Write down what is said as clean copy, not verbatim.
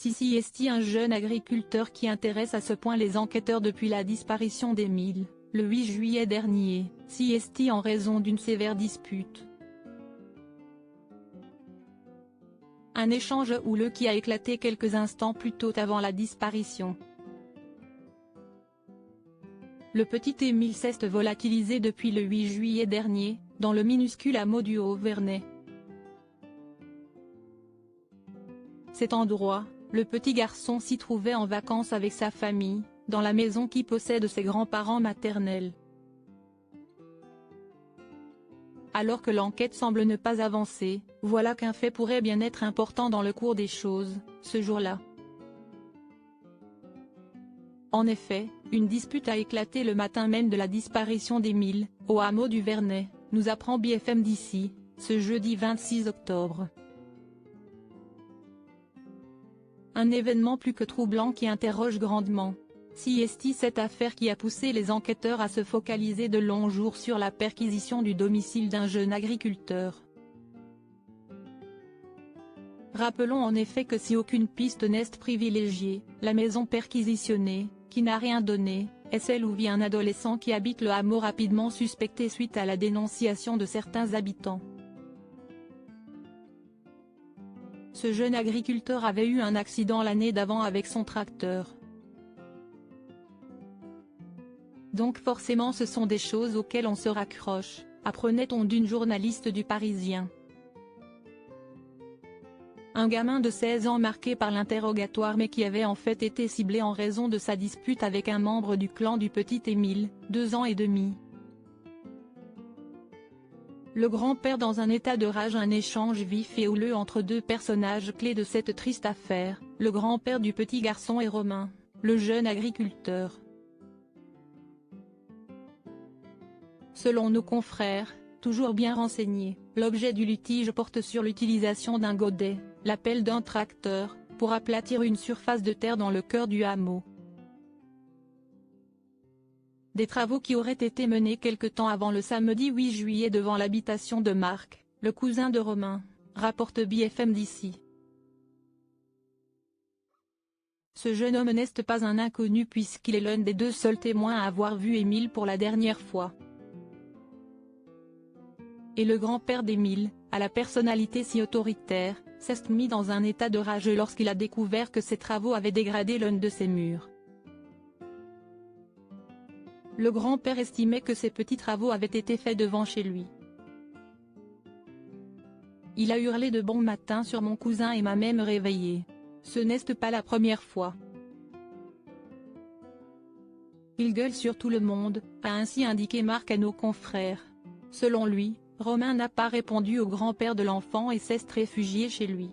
Si est un jeune agriculteur qui intéresse à ce point les enquêteurs depuis la disparition d'Émile, le 8 juillet dernier, est en raison d'une sévère dispute. Un échange houleux qui a éclaté quelques instants plus tôt avant la disparition. Le petit Émile s'est volatilisé depuis le 8 juillet dernier, dans le minuscule hameau du Haut-Vernay. Cet endroit, le petit garçon s'y trouvait en vacances avec sa famille, dans la maison qui possède ses grands-parents maternels. Alors que l'enquête semble ne pas avancer, voilà qu'un fait pourrait bien être important dans le cours des choses, ce jour-là. En effet, une dispute a éclaté le matin même de la disparition d'Émile, au hameau du Vernay, nous apprend BFM d'ici, ce jeudi 26 octobre. Un événement plus que troublant qui interroge grandement. Cette affaire qui a poussé les enquêteurs à se focaliser de longs jours sur la perquisition du domicile d'un jeune agriculteur. Rappelons en effet que si aucune piste n'est privilégiée, la maison perquisitionnée, qui n'a rien donné, est celle où vit un adolescent qui habite le hameau rapidement suspecté suite à la dénonciation de certains habitants. Ce jeune agriculteur avait eu un accident l'année d'avant avec son tracteur. Donc forcément ce sont des choses auxquelles on se raccroche, apprenait-on d'une journaliste du Parisien. Un gamin de 16 ans marqué par l'interrogatoire mais qui avait en fait été ciblé en raison de sa dispute avec un membre du clan du petit Émile, 2 ans et demi. Le grand-père dans un état de rage, un échange vif et houleux entre deux personnages clés de cette triste affaire, le grand-père du petit garçon et Romain, le jeune agriculteur. Selon nos confrères, toujours bien renseignés, l'objet du litige porte sur l'utilisation d'un godet, l'appel d'un tracteur, pour aplatir une surface de terre dans le cœur du hameau. Des travaux qui auraient été menés quelque temps avant le samedi 8 juillet devant l'habitation de Marc, le cousin de Romain, rapporte BFM d'ici. Ce jeune homme n'est pas un inconnu puisqu'il est l'un des deux seuls témoins à avoir vu Émile pour la dernière fois. Et le grand-père d'Émile, à la personnalité si autoritaire, s'est mis dans un état de rage lorsqu'il a découvert que ses travaux avaient dégradé l'un de ses murs. Le grand-père estimait que ces petits travaux avaient été faits devant chez lui. Il a hurlé de bon matin sur mon cousin et m'a même réveillé. Ce n'est pas la première fois. Il gueule sur tout le monde, a ainsi indiqué Marc à nos confrères. Selon lui, Romain n'a pas répondu au grand-père de l'enfant et s'est réfugié chez lui.